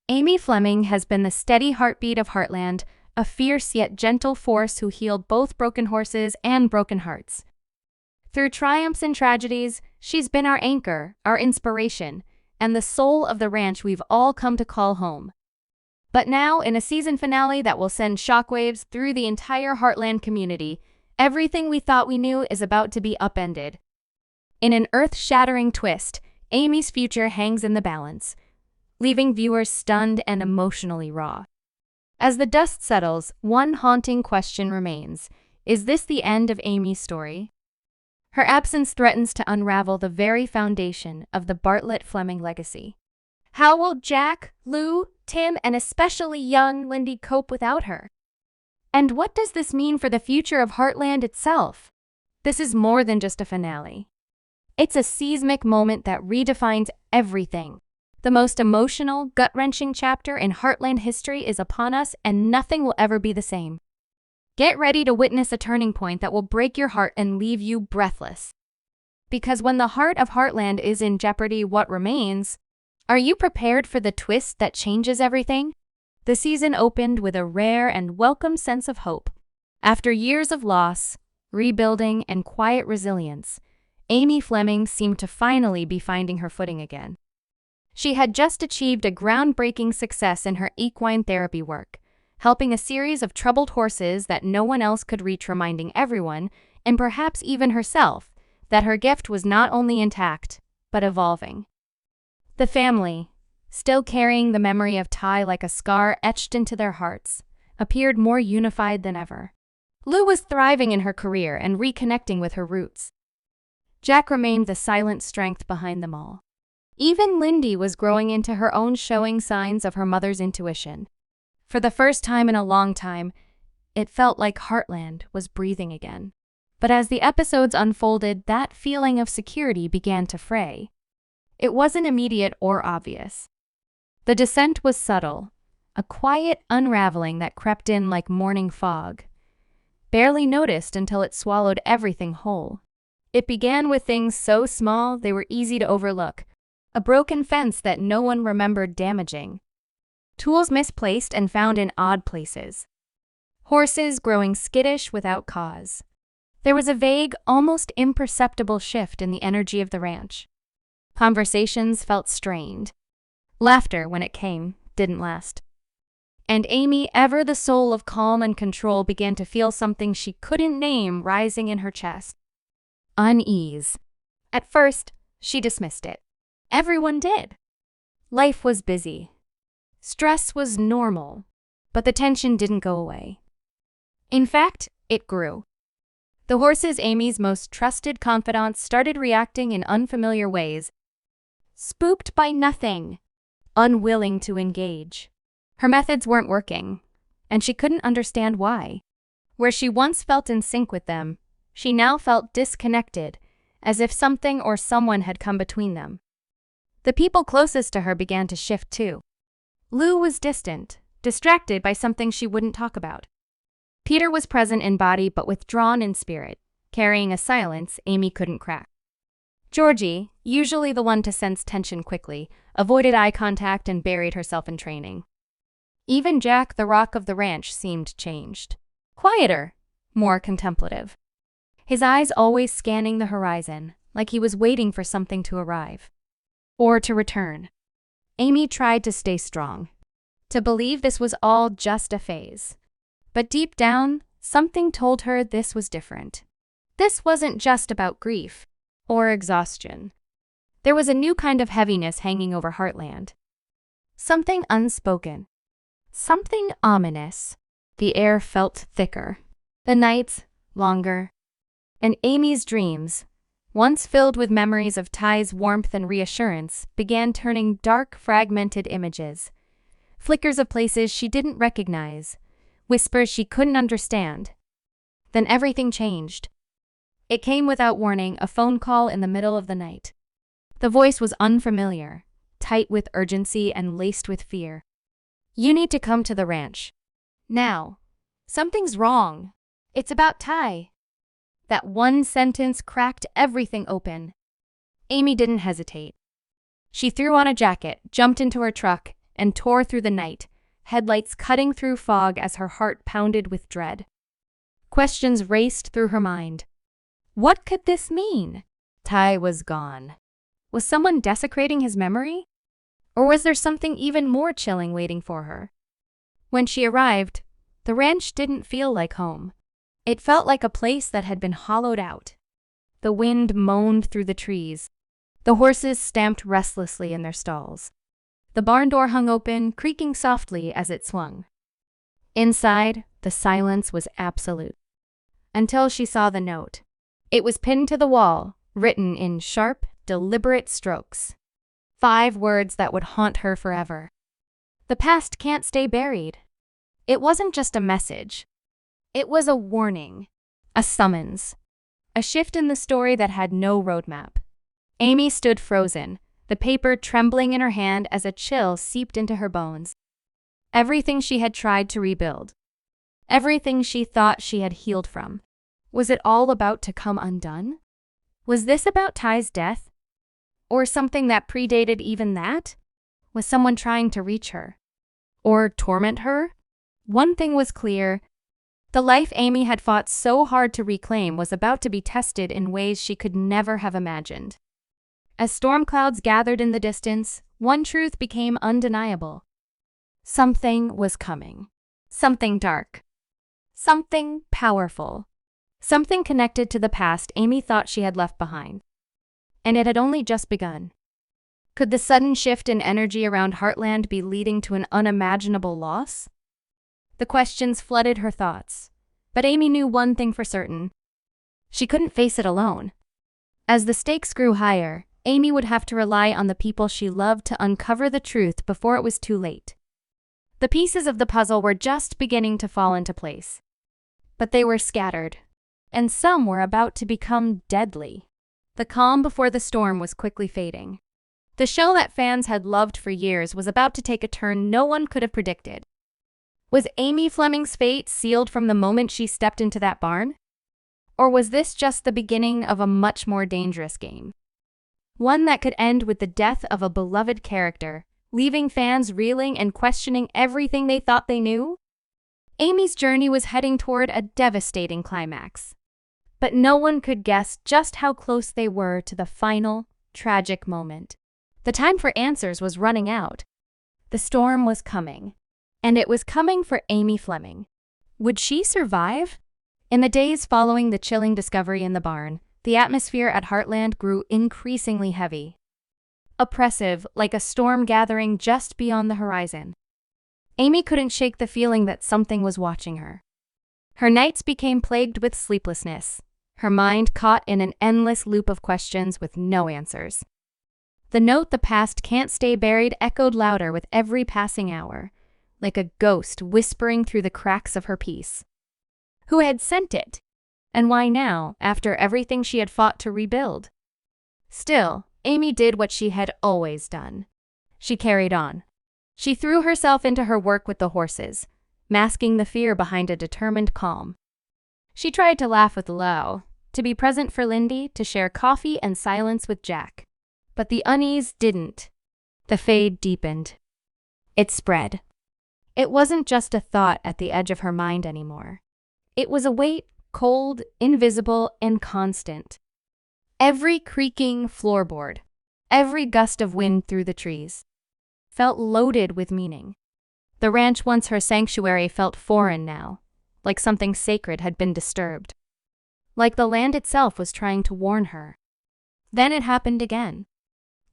Amy Fleming has been the steady heartbeat of Heartland, a fierce yet gentle force who healed both broken horses and broken hearts. Through triumphs and tragedies, she's been our anchor, our inspiration, and the soul of the ranch we've all come to call home. But now, in a season finale that will send shockwaves through the entire Heartland community, everything we thought we knew is about to be upended. In an earth-shattering twist, Amy's future hangs in the balance, leaving viewers stunned and emotionally raw. As the dust settles, one haunting question remains: is this the end of Amy's story? Her absence threatens to unravel the very foundation of the Bartlett Fleming legacy. How will Jack, Lou, Tim, and especially young Lindy cope without her? And what does this mean for the future of Heartland itself? This is more than just a finale. It's a seismic moment that redefines everything. The most emotional, gut-wrenching chapter in Heartland history is upon us, and nothing will ever be the same. Get ready to witness a turning point that will break your heart and leave you breathless. Because when the heart of Heartland is in jeopardy, what remains? Are you prepared for the twist that changes everything? The season opened with a rare and welcome sense of hope. After years of loss, rebuilding, and quiet resilience, Amy Fleming seemed to finally be finding her footing again. She had just achieved a groundbreaking success in her equine therapy work, helping a series of troubled horses that no one else could reach, reminding everyone, and perhaps even herself, that her gift was not only intact, but evolving. The family, still carrying the memory of Ty like a scar etched into their hearts, appeared more unified than ever. Lou was thriving in her career and reconnecting with her roots. Jack remained the silent strength behind them all. Even Lindy was growing into her own, showing signs of her mother's intuition. For the first time in a long time, it felt like Heartland was breathing again. But as the episodes unfolded, that feeling of security began to fray. It wasn't immediate or obvious. The descent was subtle, a quiet unraveling that crept in like morning fog, barely noticed until it swallowed everything whole. It began with things so small they were easy to overlook. A broken fence that no one remembered damaging. Tools misplaced and found in odd places. Horses growing skittish without cause. There was a vague, almost imperceptible shift in the energy of the ranch. Conversations felt strained. Laughter, when it came, didn't last. And Amy, ever the soul of calm and control, began to feel something she couldn't name rising in her chest. Unease. At first, she dismissed it. Everyone did. Life was busy. Stress was normal, but the tension didn't go away. In fact, it grew. The horses, Amy's most trusted confidants, started reacting in unfamiliar ways, spooked by nothing, unwilling to engage. Her methods weren't working, and she couldn't understand why. Where she once felt in sync with them, she now felt disconnected, as if something or someone had come between them. The people closest to her began to shift too. Lou was distant, distracted by something she wouldn't talk about. Peter was present in body but withdrawn in spirit, carrying a silence Amy couldn't crack. Georgie, usually the one to sense tension quickly, avoided eye contact and buried herself in training. Even Jack, the rock of the ranch, seemed changed. Quieter, more contemplative. His eyes always scanning the horizon, like he was waiting for something to arrive. Or to return. Amy tried to stay strong, to believe this was all just a phase. But deep down, something told her this was different. This wasn't just about grief or exhaustion. There was a new kind of heaviness hanging over Heartland. Something unspoken. Something ominous. The air felt thicker. The nights longer. And Amy's dreams, once filled with memories of Ty's warmth and reassurance, began turning dark, fragmented images. Flickers of places she didn't recognize, whispers she couldn't understand. Then everything changed. It came without warning, a phone call in the middle of the night. The voice was unfamiliar, tight with urgency and laced with fear. "You need to come to the ranch. Now. Something's wrong. It's about Ty." That one sentence cracked everything open. Amy didn't hesitate. She threw on a jacket, jumped into her truck, and tore through the night, headlights cutting through fog as her heart pounded with dread. Questions raced through her mind. What could this mean? Ty was gone. Was someone desecrating his memory? Or was there something even more chilling waiting for her? When she arrived, the ranch didn't feel like home. It felt like a place that had been hollowed out. The wind moaned through the trees. The horses stamped restlessly in their stalls. The barn door hung open, creaking softly as it swung. Inside, the silence was absolute. Until she saw the note. It was pinned to the wall, written in sharp, deliberate strokes. 5 words that would haunt her forever. The past can't stay buried. It wasn't just a message. It was a warning, a summons, a shift in the story that had no roadmap. Amy stood frozen, the paper trembling in her hand as a chill seeped into her bones. Everything she had tried to rebuild, everything she thought she had healed from, was it all about to come undone? Was this about Ty's death? Or something that predated even that? Was someone trying to reach her? Or torment her? One thing was clear. The life Amy had fought so hard to reclaim was about to be tested in ways she could never have imagined. As storm clouds gathered in the distance, one truth became undeniable. Something was coming. Something dark. Something powerful. Something connected to the past Amy thought she had left behind. And it had only just begun. Could the sudden shift in energy around Heartland be leading to an unimaginable loss? The questions flooded her thoughts, but Amy knew one thing for certain. She couldn't face it alone. As the stakes grew higher, Amy would have to rely on the people she loved to uncover the truth before it was too late. The pieces of the puzzle were just beginning to fall into place. But they were scattered, and some were about to become deadly. The calm before the storm was quickly fading. The show that fans had loved for years was about to take a turn no one could have predicted. Was Amy Fleming's fate sealed from the moment she stepped into that barn? Or was this just the beginning of a much more dangerous game? One that could end with the death of a beloved character, leaving fans reeling and questioning everything they thought they knew? Amy's journey was heading toward a devastating climax. But no one could guess just how close they were to the final, tragic moment. The time for answers was running out. The storm was coming. And it was coming for Amy Fleming. Would she survive? In the days following the chilling discovery in the barn, the atmosphere at Heartland grew increasingly heavy. Oppressive, like a storm gathering just beyond the horizon. Amy couldn't shake the feeling that something was watching her. Her nights became plagued with sleeplessness, her mind caught in an endless loop of questions with no answers. The note "the past can't stay buried" echoed louder with every passing hour, like a ghost whispering through the cracks of her peace. Who had sent it? And why now, after everything she had fought to rebuild? Still, Amy did what she had always done. She carried on. She threw herself into her work with the horses, masking the fear behind a determined calm. She tried to laugh with Lau, to be present for Lindy, to share coffee and silence with Jack. But the unease didn't. The fade deepened. It spread. It wasn't just a thought at the edge of her mind anymore. It was a weight, cold, invisible, and constant. Every creaking floorboard, every gust of wind through the trees, felt loaded with meaning. The ranch once her sanctuary felt foreign now, like something sacred had been disturbed. Like the land itself was trying to warn her. Then it happened again.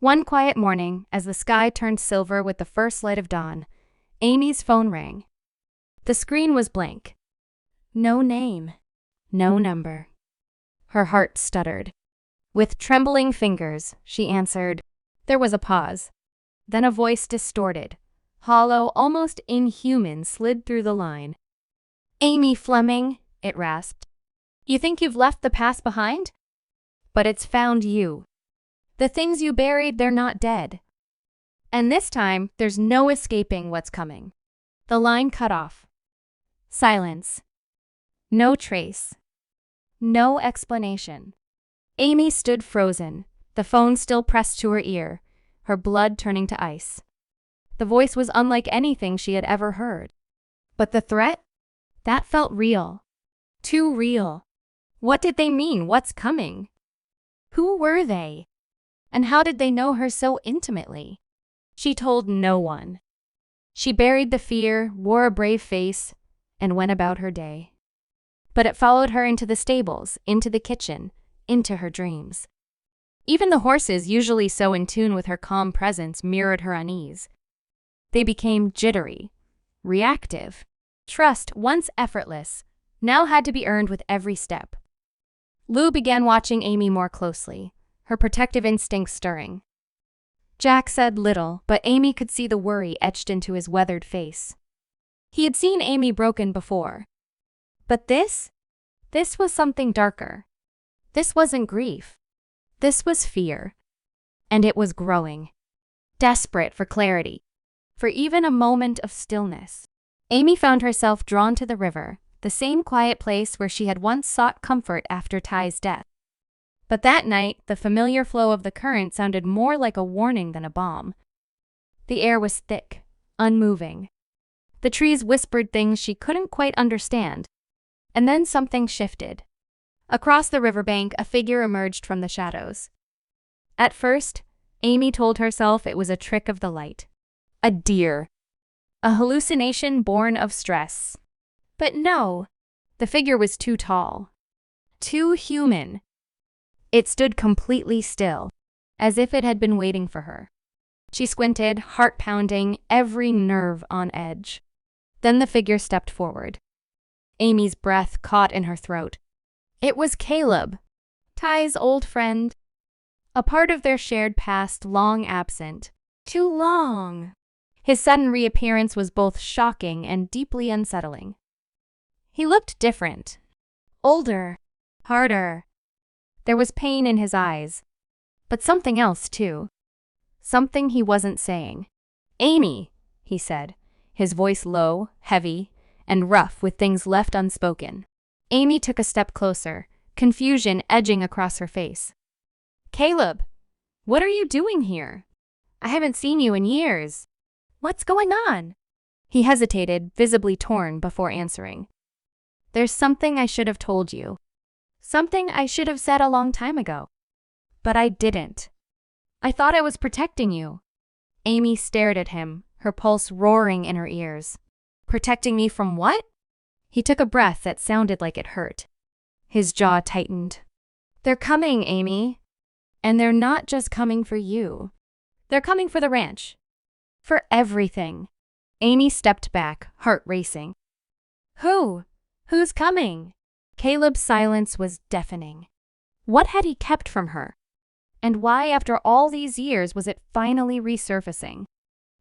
One quiet morning, as the sky turned silver with the first light of dawn, Amy's phone rang. The screen was blank. No name. No number. Her heart stuttered. With trembling fingers, she answered. There was a pause. Then a voice distorted, hollow, almost inhuman, slid through the line. "Amy Fleming," it rasped. "You think you've left the past behind? But it's found you. The things you buried, they're not dead. And this time, there's no escaping what's coming." The line cut off. Silence. No trace. No explanation. Amy stood frozen, the phone still pressed to her ear, her blood turning to ice. The voice was unlike anything she had ever heard. But the threat? That felt real. Too real. What did they mean? What's coming? Who were they? And how did they know her so intimately? She told no one. She buried the fear, wore a brave face, and went about her day. But it followed her into the stables, into the kitchen, into her dreams. Even the horses, usually so in tune with her calm presence, mirrored her unease. They became jittery, reactive. Trust, once effortless, now had to be earned with every step. Lou began watching Amy more closely, her protective instincts stirring. Jack said little, but Amy could see the worry etched into his weathered face. He had seen Amy broken before. But this was something darker. This wasn't grief. This was fear. And it was growing. Desperate for clarity, for even a moment of stillness. Amy found herself drawn to the river, the same quiet place where she had once sought comfort after Ty's death. But that night, the familiar flow of the current sounded more like a warning than a balm. The air was thick, unmoving. The trees whispered things she couldn't quite understand. And then something shifted. Across the riverbank, a figure emerged from the shadows. At first, Amy told herself it was a trick of the light. A deer. A hallucination born of stress. But no, the figure was too tall. Too human. It stood completely still, as if it had been waiting for her. She squinted, heart pounding, every nerve on edge. Then the figure stepped forward. Amy's breath caught in her throat. It was Caleb, Ty's old friend. A part of their shared past long absent. Too long. His sudden reappearance was both shocking and deeply unsettling. He looked different. Older. Harder. There was pain in his eyes. But something else, too. Something he wasn't saying. "Amy," he said, his voice low, heavy, and rough with things left unspoken. Amy took a step closer, confusion edging across her face. "Caleb, what are you doing here? I haven't seen you in years. What's going on?" He hesitated, visibly torn, before answering. "There's something I should have told you. Something I should have said a long time ago. But I didn't. I thought I was protecting you." Amy stared at him, her pulse roaring in her ears. "Protecting me from what?" He took a breath that sounded like it hurt. His jaw tightened. "They're coming, Amy. And they're not just coming for you. They're coming for the ranch. For everything." Amy stepped back, heart racing. "Who? Who's coming?" Caleb's silence was deafening. What had he kept from her? And why, after all these years, was it finally resurfacing?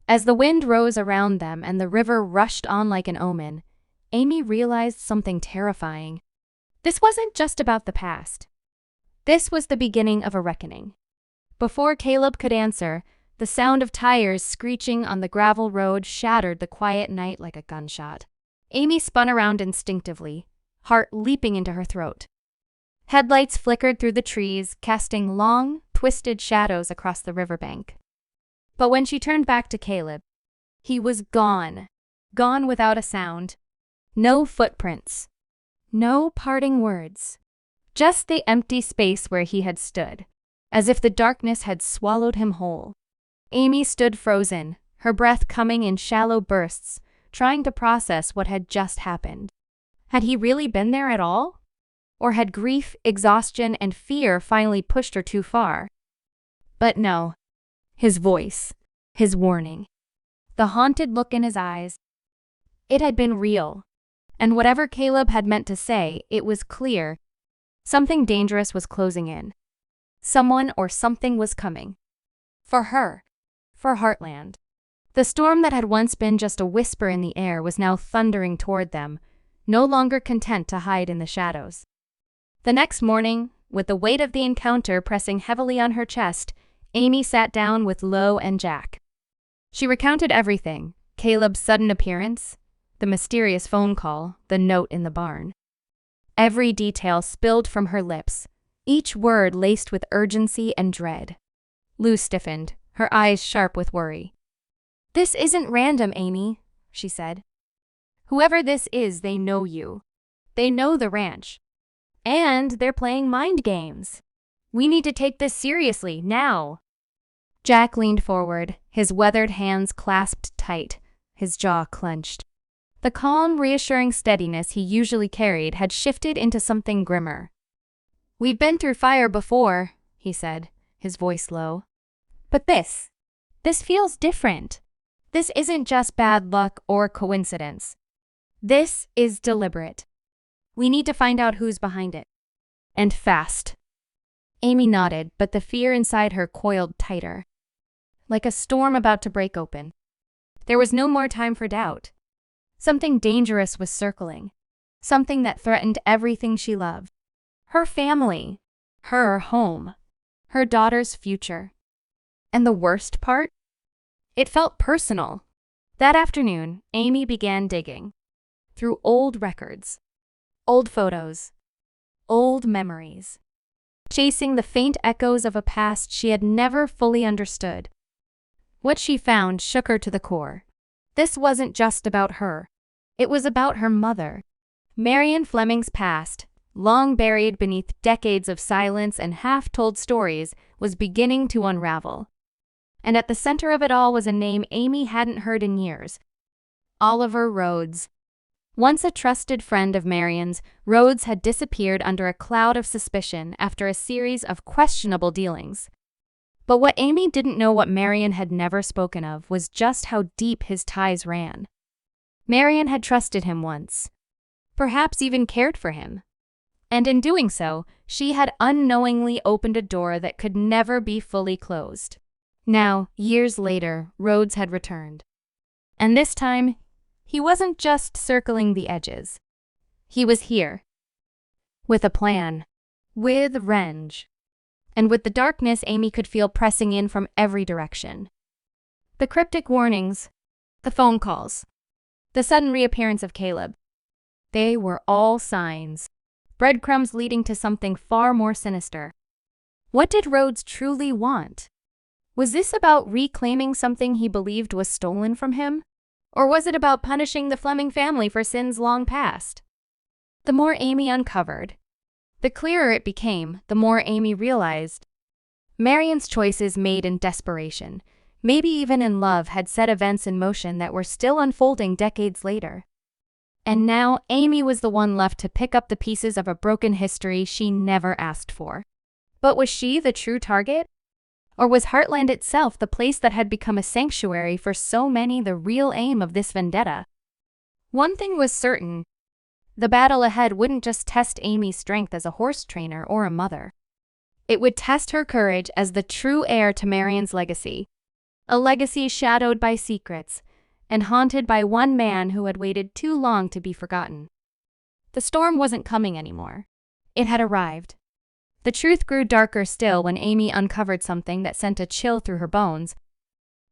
As the wind rose around them and the river rushed on like an omen, Amy realized something terrifying. This wasn't just about the past. This was the beginning of a reckoning. Before Caleb could answer, the sound of tires screeching on the gravel road shattered the quiet night like a gunshot. Amy spun around instinctively, heart leaping into her throat. Headlights flickered through the trees, casting long, twisted shadows across the riverbank. But when she turned back to Caleb, he was gone. Gone without a sound. No footprints. No parting words. Just the empty space where he had stood, as if the darkness had swallowed him whole. Amy stood frozen, her breath coming in shallow bursts, trying to process what had just happened. Had he really been there at all? Or had grief, exhaustion, and fear finally pushed her too far? But no. His voice, his warning, the haunted look in his eyes. It had been real. And whatever Caleb had meant to say, it was clear. Something dangerous was closing in. Someone or something was coming. For her. For Heartland. The storm that had once been just a whisper in the air was now thundering toward them, no longer content to hide in the shadows. The next morning, with the weight of the encounter pressing heavily on her chest, Amy sat down with Lo and Jack. She recounted everything: Caleb's sudden appearance, the mysterious phone call, the note in the barn. Every detail spilled from her lips, each word laced with urgency and dread. Lou stiffened, her eyes sharp with worry. "This isn't random, Amy," she said. "Whoever this is, they know you. They know the ranch. And they're playing mind games. We need to take this seriously, now." Jack leaned forward, his weathered hands clasped tight, his jaw clenched. The calm, reassuring steadiness he usually carried had shifted into something grimmer. "We've been through fire before," he said, his voice low. "But this feels different. This isn't just bad luck or coincidence. This is deliberate. We need to find out who's behind it. And fast." Amy nodded, but the fear inside her coiled tighter, like a storm about to break open. There was no more time for doubt. Something dangerous was circling, something that threatened everything she loved. Her family, her home, her daughter's future. And the worst part? It felt personal. That afternoon, Amy began digging through old records, old photos, old memories, chasing the faint echoes of a past she had never fully understood. What she found shook her to the core. This wasn't just about her. It was about her mother. Marion Fleming's past, long buried beneath decades of silence and half-told stories, was beginning to unravel. And at the center of it all was a name Amy hadn't heard in years: Oliver Rhodes. Once a trusted friend of Marion's, Rhodes had disappeared under a cloud of suspicion after a series of questionable dealings. But what Amy didn't know, what Marion had never spoken of, was just how deep his ties ran. Marion had trusted him once, perhaps even cared for him. And in doing so, she had unknowingly opened a door that could never be fully closed. Now, years later, Rhodes had returned. And this time, he wasn't just circling the edges. He was here. With a plan. With revenge. And with the darkness Amy could feel pressing in from every direction. The cryptic warnings, the phone calls, the sudden reappearance of Caleb. They were all signs. Breadcrumbs leading to something far more sinister. What did Rhodes truly want? Was this about reclaiming something he believed was stolen from him? Or was it about punishing the Fleming family for sins long past? The more Amy uncovered, the clearer it became. The more Amy realized Marion's choices, made in desperation, maybe even in love, had set events in motion that were still unfolding decades later. And now Amy was the one left to pick up the pieces of a broken history she never asked for. But was she the true target? Or was Heartland itself, the place that had become a sanctuary for so many, the real aim of this vendetta? One thing was certain. The battle ahead wouldn't just test Amy's strength as a horse trainer or a mother. It would test her courage as the true heir to Marion's legacy. A legacy shadowed by secrets, and haunted by one man who had waited too long to be forgotten. The storm wasn't coming anymore. It had arrived. The truth grew darker still when Amy uncovered something that sent a chill through her bones.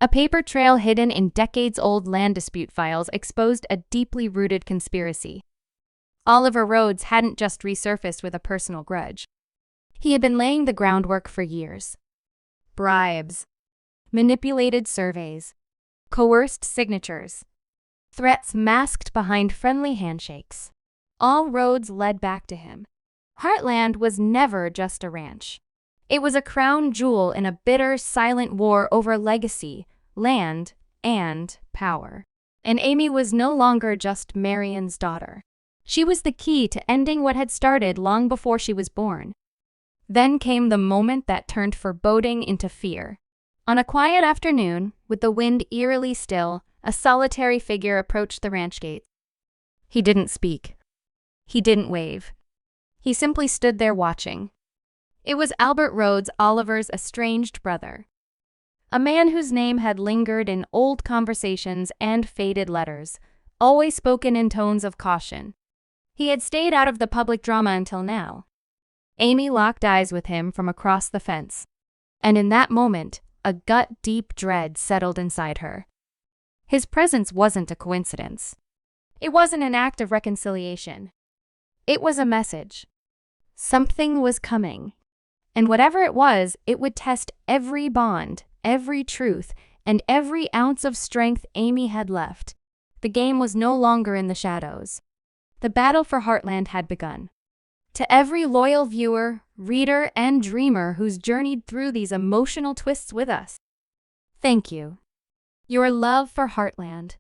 A paper trail hidden in decades-old land dispute files exposed a deeply rooted conspiracy. Oliver Rhodes hadn't just resurfaced with a personal grudge. He had been laying the groundwork for years. Bribes, manipulated surveys, coerced signatures, threats masked behind friendly handshakes. All roads led back to him. Heartland was never just a ranch. It was a crown jewel in a bitter, silent war over legacy, land, and power. And Amy was no longer just Marion's daughter. She was the key to ending what had started long before she was born. Then came the moment that turned foreboding into fear. On a quiet afternoon, with the wind eerily still, a solitary figure approached the ranch gate. He didn't speak. He didn't wave. He simply stood there watching. It was Albert Rhodes, Oliver's estranged brother. A man whose name had lingered in old conversations and faded letters, always spoken in tones of caution. He had stayed out of the public drama until now. Amy locked eyes with him from across the fence. And in that moment, a gut-deep dread settled inside her. His presence wasn't a coincidence. It wasn't an act of reconciliation. It was a message. Something was coming. And whatever it was, it would test every bond, every truth, and every ounce of strength Amy had left. The game was no longer in the shadows. The battle for Heartland had begun. To every loyal viewer, reader, and dreamer who's journeyed through these emotional twists with us, thank you. Your love for Heartland,